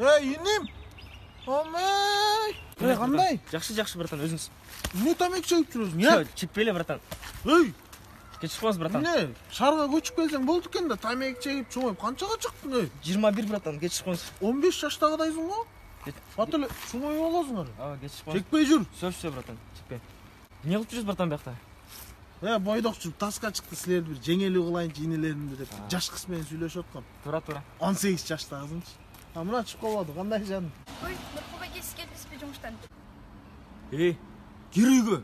Енем. Омай. Қандай? Жақсы, братан, өзіңіз. Не тамақ жеп жүрсің, я? Чекпейле, братан. Ей. Кешіп қаласыз, братан. Не? Шарға көшіп келсең болды екен да, тамақ жеп шоңайып қаншаға шықтың, ей? 21, братан, кешіп қаласыз. 15 жаштағыдайсың ғой? Батыл, шоңайып аласың ары. Кешіп қаласыз. Чекпей жүр. Все, братан, чекпей. Не қылып жүрсіз, братан, бияқта? Бойдақ жүріп, тасқа шықты сілерді бір жеңелі қылайыншы инелерімді деп, жаш қысмен сөйлешіп отқан. Тура. 18 жаштағызыншы. Мына шығып қалады, қандай жаным? Ой, Нұрқұлға келіс келдіңіз бе жұмыстан? Кер үйге.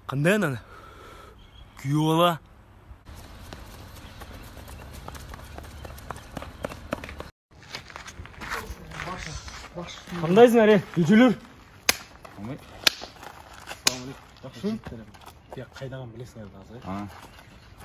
Қандай ананы? Күйеу бала. Қандайсың әре? Көжелер? Қамай. Жақсы? Қайдаған білесің әрді азы?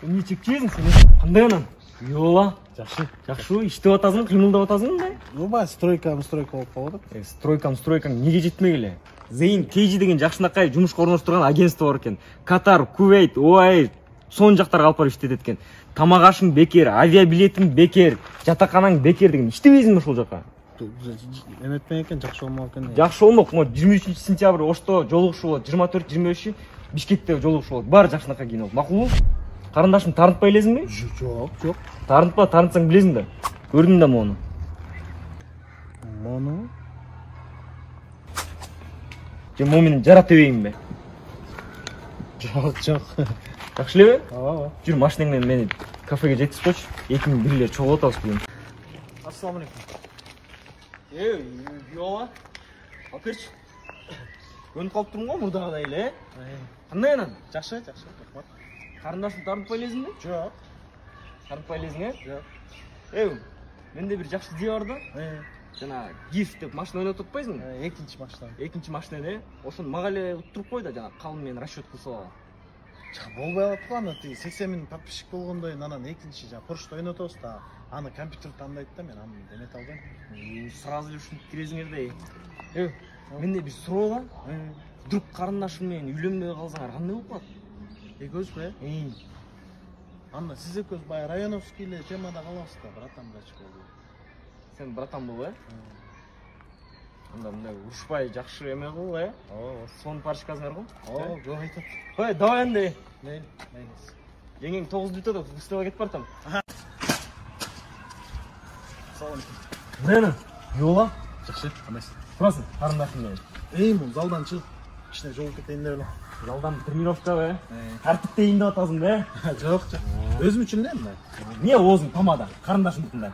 Не чекчезің сен? Қандай анан? Күйеу бала. Жақсы, іштеп атасың, қимылдап атасың да? Оба, стройка болып қалады. Стройкаң неге жетмегіле? Зейін Кейджи деген жақшынақай жұмысқа орналастырған агентство бар екен. Катар, Кувейт, ОАЭ, сон жақтарға алып барып іштетеді екен. Тамағашың бекер, авиабилетің бекер, жатақханаң бекер деген. Іштебейсің бе сол жаққа? Еметпен екен, жақсы болмау екен. Жақсы болмақ, 23 сентябрь Ошто жолығышы болады, 24-25 Бишкекте жолығышы болады. Бар жақшынаққа кейін ол. Мақұл бол? Қарындашым тарынтпай білесің бе? Жоқ. Тарынтпа, тарынтсаң білесің бе? Көрдің да мұны? Мұны? Менен жарап тебейін бе? Жоқ. Жақшылы бе? Ава. Жүр, машинаңмен мені кафеге жеткізіп қойшы. Екінің бірлер чоғы отауыз бүгін. Ассаламалейкум. Йола. Алперші. Көніп қалып тұрмын ғой мұрдағыдай еле. Қандай анан? Жақсы. Қарындашын тарынтпай лезің бе? Жоқ. Тарынтпай лезің, е? Жоқ. Менде бір жақсы идея бар да. Жана гиф деп машина ойнап тұртпайсың? Екінші машина, не? Ошын мағале ұттырып қой да, жана қалымен расчет қылса. Болбай алып қана, 80 мін подписчик болғандай, анан екінші Поршты ойнап отырсыз да, аны компьютер таңдайды да, мен аны демет алдым. Сразу үшін кірезіңердей. Менде бір сұрау да. Вдруг қарындашыңмен үйленбей қалсаңар қандай болып қалады? Екеуіз бе? Анна, сіз екеуіз бай Районовскийле темада қаласыз да, братан брачы болды. Сен братан бол, Анда мындай ұрышпай жақсы еме қыл, Соны паршықазыңар ғой? Жоқ айтады. Қой, давай әнде. Мейлес. Жеңең 9 бүтеді, ұстыға кетіп бартам. Саламалейкум. Нені? Йола? Жақсы, қамайсың. Тұрасың, қарындашың мен. Бұл залдан шығып, ішіне жол кетейін деп ойлам. Залдан тренировка бе? Тәртіпте енді атасың бе? Жоқ. Өзім үшін не? Не өзің тамада, қарындашың бүтінде?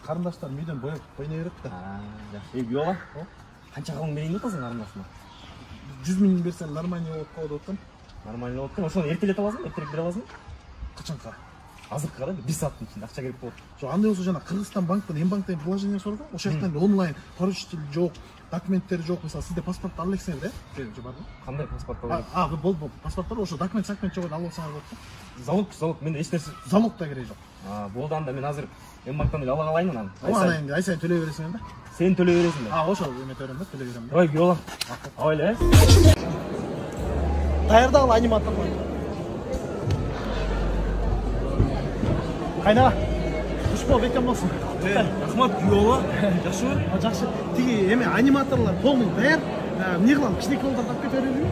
Қарындаштар мүйден бойып ойнай береді да. Йола? Қанша қалың берейін отасың қарындашына? 100 миллион берсем нормальный болып қалады оттан. Нормальный болып қалды. Ошоны ертелет аласың, ертерек бере аласың? Қашанға? Азырққа да 1 сағаттың ішінде ақша керек болады. Жоқ, андай болса жаңа Қырғызстан банктан М-банктан приложение сұрады. Ошол жақтан онлайн поручитель жоқ, документтері жоқ. Мысалы, сізде паспорт алып алсаңыз да? Бар ма? Қандай паспорт алып? Болды. Паспорт бар, ошо документ жоқ алып алсаңыз болады. Залог, менде еш нәрсе. Залог да керек жоқ. Болды анда мен азыр М-банктан ала қалайын анан. Ана енді ай сайын төлей бересің да. Сен төлей бересің бе? Ошо эме төлөйм да, төлей берем да. Ой, Йола. Ойле. Даярдагыл аниматор бар. Қайда? Душпол бекем болсын. Рахмат, Йола. Жақсы ма? Жақсы. Тиги эме аниматорлар полный даяр. Не кылам, кичинекей балдар тап кете берейинби?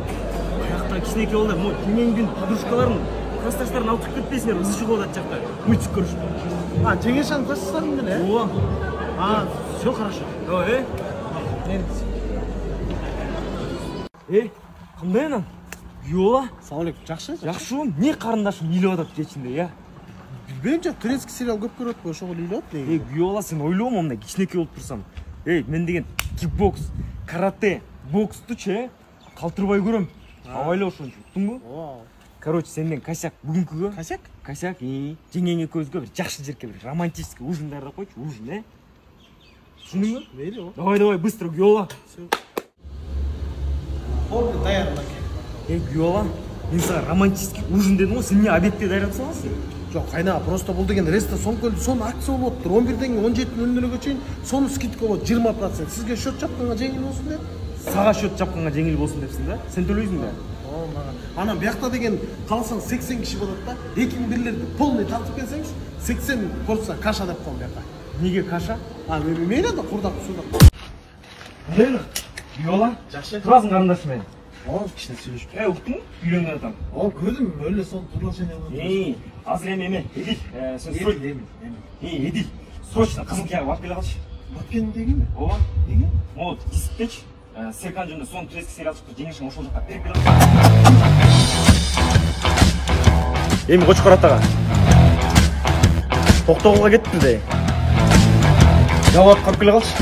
Жакта кичинекей балдар, кийинген подружкаларын, классташтарын алып чыгып кетпейсиңер, ызы чыгып атат жакта. Мультик көрүшүп. Жеңешанын классташтары менен, Ооба. Всё хорошо. Давай, кандай анан? Йола. Саламалейкум. Жақсы? Жақсы. Не қарындашың үйлеп атат кечинде, Білбеймін, турецкий сериал көп көрөт қой, ошого үйлеп атты. Йола, сен ойлома мындай кичинекей болуп турсам. Мен деген кикбокс, карате, бокстучу, калтырбай көрөм. Абайлап ошончу, уктуңбу? Короче, сенден косяк бүгүнкүгө. Косяк? Косяк, жеңең экөөбүзгө бир жакшы жерге бир романтический ужин даярдап койчу, ужин, Түшүндүңбү? Мейли. Давай, быстро, Йола. Болды, даярдап. Йола, мен сага романтический ужин дедим го, сен эмне обедте даярдап саласың? Жоқ, қайна, просто бұл деген реста соны акция болып тұр. 11-ден 17:00-ге чейин соны скидка болады 20%. Сізге счет жапқанға жеңіл болсын деп. Сага счет жапқанға жеңіл болсын депсің да? Сен төлөйсүң да? маған. Анан бияқта деген қаласаң 80 киши болады да. Экин бирлерди полный тартып келсеңиз 80 порция каша деп коем бияқта. Неге каша? Мейлі да құрдақ судақ. Мейлі. Виола? Жақсы. Тұрасың қарындашым мен. Кішіне сөйлешіп. Ұқтың? Үйленген адам. Көрдім, өлі сол приглашение болды. Азыр эме, Эдил. Эдил. Срочно Қызылкияға барып келе қалшы. Барып келдің деген бе? Ооба. Неге? Вот, кесіптечі. Серкан жөнінде соның трески сериал шықты, жеңешің ошол жаққа беріп келе қалшы. Эми Қочқар атаға. Тоқтоғылға кетті де. Жалауат қарып келе қалшы.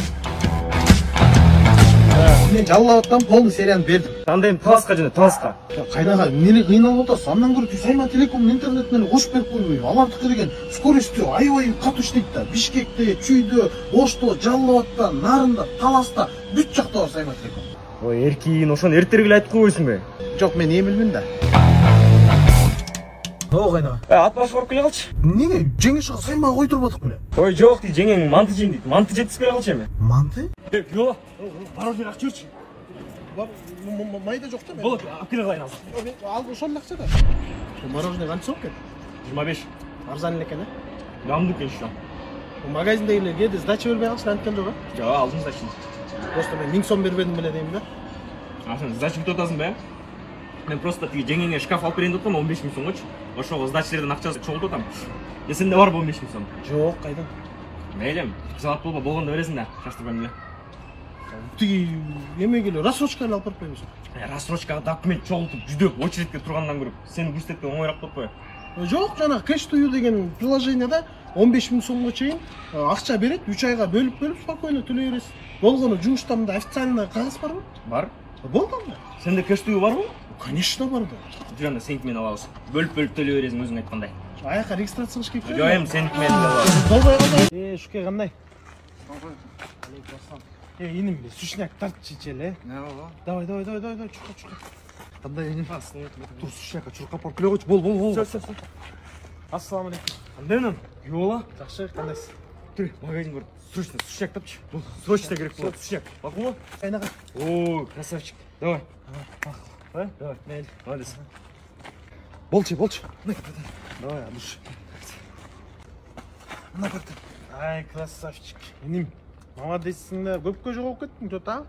Мен жалауаттан полный серияны бердім. Андайым таласқа және таласқа. Қайнаға, нені қиналып отырсың? Андан көріп Сайман Телекомның интернетінен қошып беріп қоймай. Алардікі деген скорості ай-ай қатты іштейді да. Бишкекте, Чүйде, Ошто, Жалауатта, Нарында, Таласта бүт жақта бар Сайман Телеком. Ой, еркейін, ошоны ертергілі айтып қойсың бе? Жоқ, мен емілмін да. Қайнаға? Ат башы барып келе қалшы. Неге? Жеңешіға Саймаға қой тұрып атық біле? Ой, жоқ дейді, жеңең манты жейін дейді. Манты жеткіз келе қалшы еме. Манты? Виола, мороженое ақ жүрші. Майда жоқ та мен. Болады, ап келе қалайын азыр. Ал ошол ақша да. Мороженое қанша соқ кен? 25. Арзан екен, а? Дамды екен şu an. Магазиндегілер келді, сдача бермей қалшы, анткен жоқ, а? Жоқ, алдың сдачаны. Просто мен 1000 сом бербедім біле деймін да. Сен сдача күтіп отырсың бе? Мен просто тиги жеңеңе шкаф алып берейін деп отырмын, 15 000 сом қойшы. Ошоға сдачалерден ақшасы чоғылтып отырмын. Сенде бар 15 000 сом? Жоқ, қайдан? Мейлі, салат болғанда бересің да, шаштырбаймын да. Тиги еме келе, рассрочканы алып барып қоймайсың. Рассрочкаға документ чоғылтып, жүдеп, очередке тұрғаннан көріп, сені көрсеткен оңайырақ болып қой. Жоқ, жаңағы кэш to you деген приложениеда 15 000 сомға чейін ақша береді, 3 айға бөліп спокойно төлей бересіз. Болғаны жұмыстарында официально қағаз бар ма? Бар. Болды ма? Сенде кэш to you бар ма? Конечно бар да. Жүрәнде сенікімен алабыз. Бөліп төлей бересің өзің айтқандай. Аяққа регистрация қыш келіп Жоқ, ем сенікімен алабыз. Болбай қалды. Шүке қандай? Инім, сушняк тарт чечеле. Давай, чурқа. Қандай инім? Тур, сушняка чурқа парып келе қойшы. Бол. Ассаламу алейкум. Қандай нан? Виола? Жақсы, қандайсыз? Тұр, магазин көріп, срочно сушняк тапшы. Бұл срочно керек болады, сушняк. Мақұл ма? Қайнаға. О, красавчик. Давай. Давай. Мейлі. Молодец. Болчы. Давай, адуш. Мына бақтыр. Ай, красавчик. Инім, молодецсіңдер. Көпке жоғалып кеттің, тота?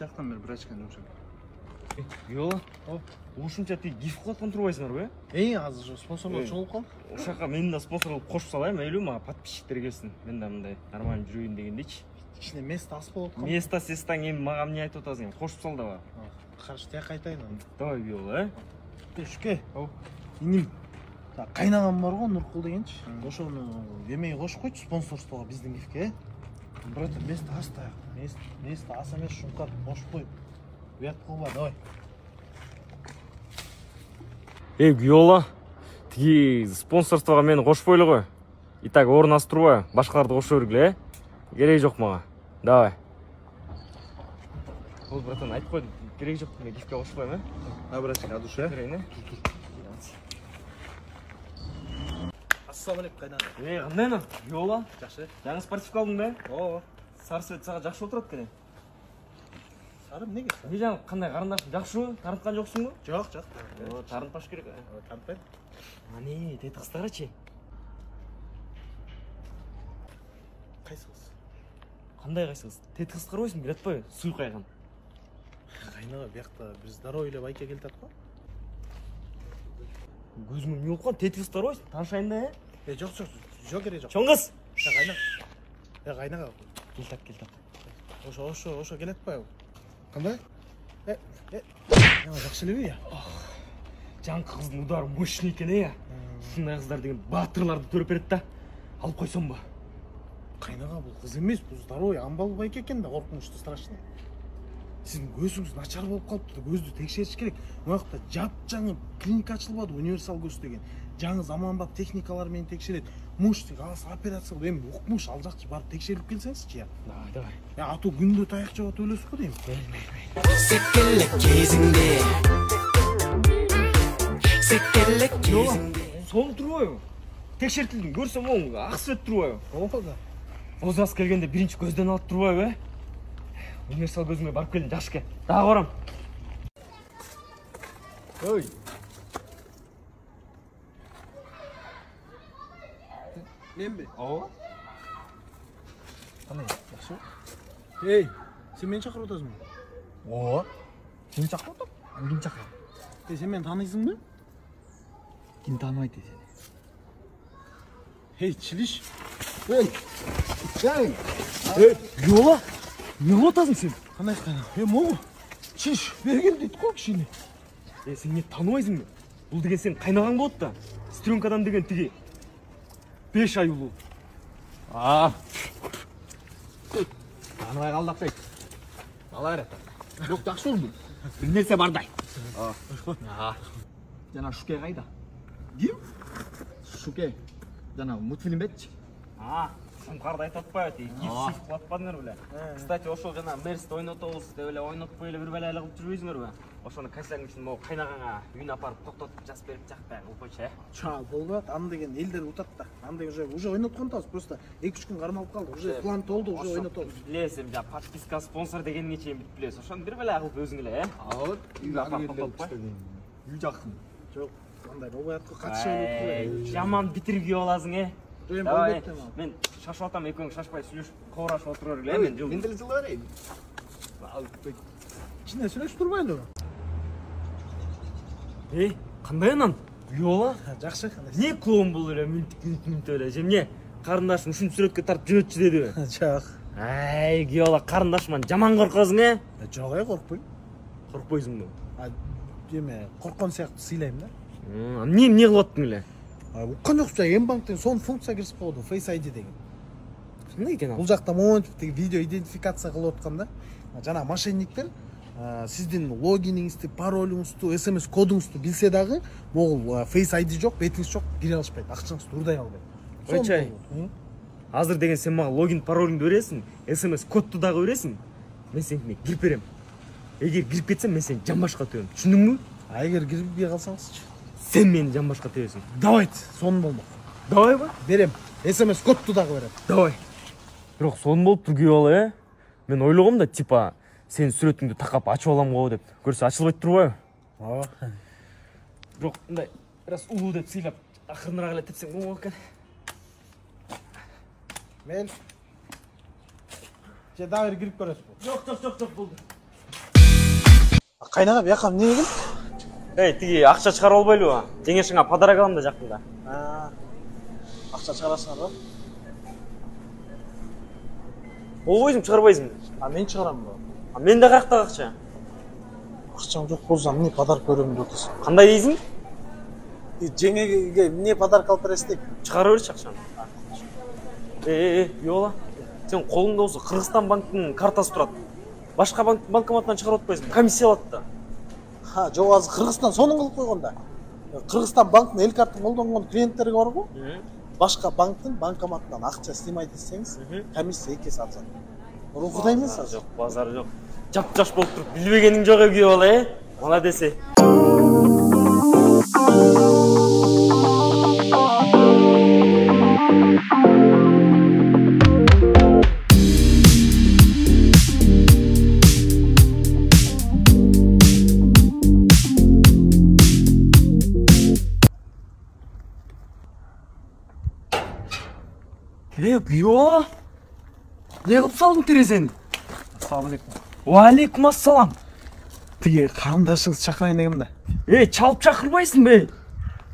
Жақтан бері брачканы жұмшап. Виола? Ушынша тек гиф қылатқан тұрбайсыңар бе? Азыр спонсорлар жоғалып қалды. Ошаққа мен де спонсор болып қосып салайын, мәйлі ма? Подписчиктер келсін. Мен де мындай нормально жүрейін деген дейші. Ішіне место ас болып қалды. Место сестан ең маған не айтып отырсың? Қосып сал да ба. Қаршы тек қайтайын. Давай, Виола, Шүке. Инім. Қайнағам бар ғой, Нұрқұл дегенші. Ошоны емей қошып қойшы спонсорствоға біздің гифке. Брат, место ас та. Место ас емес шұңқар қошып қойып. Уят қылба, давай. Виола, тиги спонсорствоға мені қошып ойлы ғой. Итак, орын ас тұрбай, башқаларды қошып өргілі, керек жоқ маға. Давай. Ол, братан, айтып қойды, керек жоқ, мен гифке қошып қойым, Братчик, адуша. Тұр. Ассалам алейкум, қайдан? Қандай нан? Виола? Жақсы. Жаңа спортивка алдың бе? О, Сары свет саған жақсы отырады кәне? сарым неге? Не жаңа қандай қарындашың жақсы ғой? Тарынтқан жоқсың ғой? Жоқ. Тарынтпаш керек. Тарпайды. Не, тет қыстары че? Қайсы қыз? Қандай қайсы қыз? Тет қыстар ойсын, білет бай, суй қайған. Қайнаға, бияқта біз здорово ойлап айка келтат қой. Көзімін не олқан, тет қыстар ойсын, танышайын да, Жоқ, керек жоқ. Чоңғыз! Қайнаға. Келтап. Ошо келет па? Қандай? Жақсы лебе, я? Жаңқы қыздың удары мощный екен, Сындай қыздар деген батырларды төріп береді да. Алып қойсам ба? Қайнаға, бұл қыз емес, бұл здоровый амбал байка екен да, қорқынышты страшно. Сіздің көзіңіз начар болып қалыпты, көзді тексеріш керек. Мына жаңы клиника ашылбады, универсал көз деген. Жаңы заманбап техникалармен тексереді. Муштың аласы операция қылып, енді оқымыш ал жақшы барып тексеріліп келсеңізші я. Давай. Ату күнде таяқ жауат өлесі қой деймін. Секелек кезіңде. Соны тұру ой. Тексертілдің, көрсем оң, ақсвет тұру ой. Олда. Озас келгенде бірінші көзден алып тұру ой. Универсал көзіме барып келін, жашке. Дағы барам. Ой. Мен бе? Ооба. Қандай, жақсы ба? Ей, сен мені шақырып отырсың ба? Ооба. Сені шақырып отыр? Кім шақырып? Сен мені танисың ба? Кім танымайды сені? Ей, чилиш. Ей, Виола, не болып атасың сен? Қандай қайнақ? Моғу, чилиш, берген дейді қой кішкене. Сен не танымайсың ба? Бұл деген сен қайнағаң болады да. Стрёмкадан деген тіге 5 ай ұлу. Танымай қалдық дейді. Бала әрі. Жоқ, жақсы oldu. Bir нәрсе бардай. Жана Шуке қайда? Кім? Шуке. Жана мультфильм бетчи. Сұңқарды айтып отпайды, гипсif қылатпадыңдар біле. Кстати, ошол жана Мерсті ойнатабыз деп эле ойнатпай эле бир бәле кылып жүрбөйсүңөр бе? Ошону кайсаң үчүн могу кайнагаңа үйүнө апарып токтотуп жазып берип жакпай кылып койчу, Ча, болбойт. Аны деген элдер утат да. Аны деген уже ойноткон атабыз. Просто 2-3 күн кармалып калды. Уже план толду, уже ойнотобуз. Билесиң, жа подписка, спонсор дегенге чейин бүтүп билесиң. Ошону бир бәле кылып өзүң эле, Үй жақын. Жок, андай болбой аткы катыша элек. Жаман битирги боласың, Давай, мен шашып атам, экөөң шашпай сүйлөшүп, кобурашып отура бергиле, Мен деле жылы берейин. Кичине сүйлөшүп турбайлы. Кандай анан? Виола? Жакшы, кандай? Не клоун бул эле, мүнт эле. Же эмне? Карындашың ушинтип сүрөткө тартып жүрөтчү дедиби? Жок. Ай, Виола, карындашыман жаман коркосуң, Жок, коркпойм. Коркпойсуңбу? Эме, корккон сыяктуу сыйлайм да. Эмне кылып аттың эле? Уккан жокчу, М-банктын сон функция кирсип койду, Face ID деген. Кандай экен ал? Бул жакта монтип видео идентификация кылып атканда, жана мошенниктер сиздин логиниңизди, паролуңузду, SMS кодуңузду билсе дагы, могул Face ID жок, бетиңиз жок, кире алышпайт, акчаңызды урдай албайт. Ойчай. Азыр деген сен мага логин паролуңду бересиң, SMS кодду дагы бересиң. Мен сеникине кирип берем. Эгер кирип кетсем, мен сени жамбашка тебем. Түшүндүңбү? Эгер кирбей калсаңызчы? Сен мени жамбашка тебесиң. Давайте, сонун болмок. Давайбы? Берем. SMS кодду дагы берем. Давай. Бирок сонун болуп тур Виола, Мен ойлогом да, типа, сен сүрөтүңдү такап ачып алам го деп. Көрсө ачылбайт турбайбы? Ооба. Бирок мындай раз улуу деп сыйлап, акырыныраак эле тепсең болмок экен. Мен же дагы кирип көрөсүз. Жок, болду. Кайнага бияка эмне келди? Тиги акча чыгарып албайлыбы? Жеңешиңе подарок алам да жакында. Акча чыгарасыңар ба? Болбойсуң, чыгарбайсың. Мен чыгарам ба? Менде каяктагы акча? Акчам жок болсо эмне подарок берем деп атасың? Кандай дейсиң? Жеңеге эмне подарок алып бересиз деп? Чыгарып берчи акчаны. Виола, сен колуңда болсо Кыргызстан банктын картасы турат. Башка банкоматтан чыгарып атпайсың, комиссия алат да. Жок, азыр Кыргызстан сонун кылып койгон да. Кыргызстан банктын эл картын колдонгон клиенттери барго. Башка банктын банкоматынан акча снимать этсеңиз, комиссия 2 есе арзан. Рухуда эмес азыр. Жок, базары жок. Жап-жаш болуп туруп билбегениң жок Виола, Молодец. Виола, не кылып салдың терезени? Ассалам алейкум. Уалейкум ассалам. Тиги карындашыңыз чакырайын дегем да. Чалып чакырбайсың бе?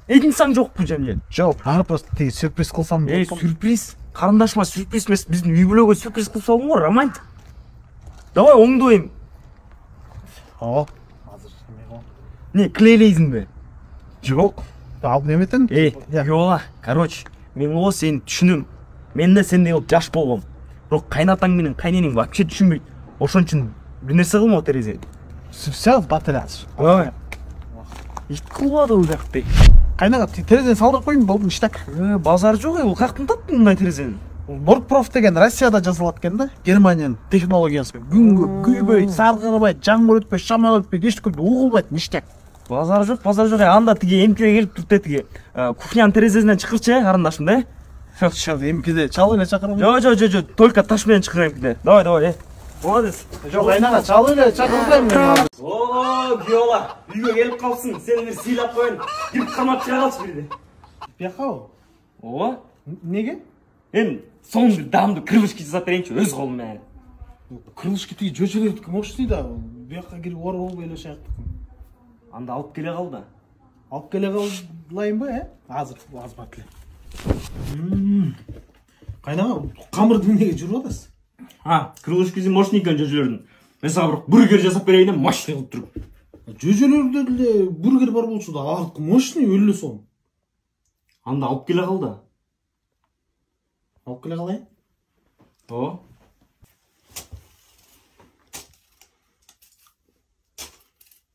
Эдинсаң жокпу жамжан? Жок, просто тиги сюрприз кылсам деп. Сюрприз? Карындашыма сюрприз эмес, биздин үй бүлөгө сюрприз кылып салдың го, романтик. Давай оңдойм. Азыр эме го. Не, клейлейсиң бе? Жок. Ал неметен? Виола, короче, мен о сени түшүнөм. Мен да сендей болуп жаш болгом. Бирок кайнатаң менен кайненең вообще түшүнбөйт. Ошон үчүн бир нерсе кылма терезени. Все, батырас. Ой. Ит кылбады бул жакты. Кайнага терезени салдырып коюн, болду иштек. Базар жок, бул каяктан таптың мындай терезени? Нордпроф деген Россияда жасалат экен да. Германиянын технологиясы. Күнгө күйбөйт, саргырбайт, жаңбыр өтпөйт, шамал өтпөйт, эчтеке угулбайт, иштек. Базар жок. Анда тиги эмпиге келип туруп тиги кухнянын терезесинен чыкырчы, карындашым да. Сейчас эмпиде чал эле чакырам. Жо, только таш менен чыкыр эмпиде. Давай. Молодец. Жоқ, айнаға чал эле, чакыртайм мен. О, күйеула, үйге келіп қалсың. Сені бір сыйлап қояйын. Кіріп қамап шыға қалшы бірде. Бияқау. О, Неге? мен соның бір дамды крылышки жасап берейінші өз қолыммен. Крылышки тиги жөжөлөрдүкү мощный да. Бияққа кирип оролуп эле шаяктыкы. Анда алып келе қалды. Алып келе калайын ба, Азыр, аз батыле. Кайнага, камырды неге жүрүп атасыз? Крылышкиси мощный екен жөжөлөрдүн. Мен сага бір бургер жасап берейин деп мощный кылып туруп. Жөжөлөрдө деле бургер бар болчу да, артыкы мощный өлө сон. Анда алып келе қалды. Алып келе калайын? О.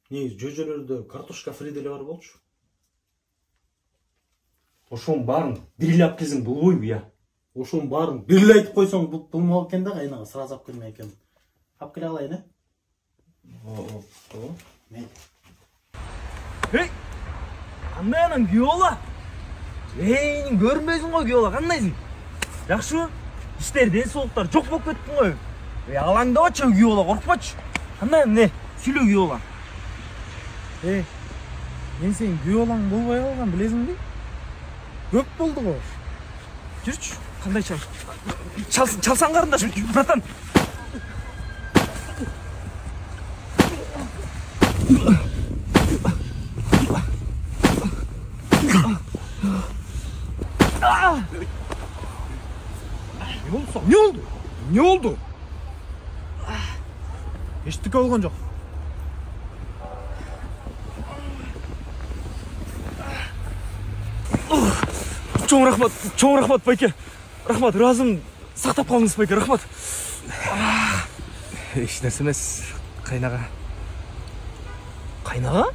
Негизи жөжөлөрдө картошка фри деле бар болчу. Ошонун баарын бириле алып келсең болбойбу я. Ошонун баарын бириле айтып койсоң болмок экен да, кайнага сразу алып келмей экен. Алып келе алайын, О. Мейли. Эй! Кандай анан күйеула? Эй, көрмөйсүң го күйеула, кандайсың? Жакшыбы? Иштер денсаулыктар жок болуп кеттиң го. Эй, алаңдабачы күйеула, коркпочу. Кандай эмне? Сүйлө күйеула. Мен сенин күйеуолаң болбой калган билесиңби? Көп болду го. Жүрчү, кандай чал? Чалсаң карындаш, братан. Не oldu? Eşitlik olgan жоқ. Чоң рахмат, байке. Рахмат, разым сақтап қалыңыз, байке, рахмат. Еш нәрсе емес, қайнаға. Қайнаға?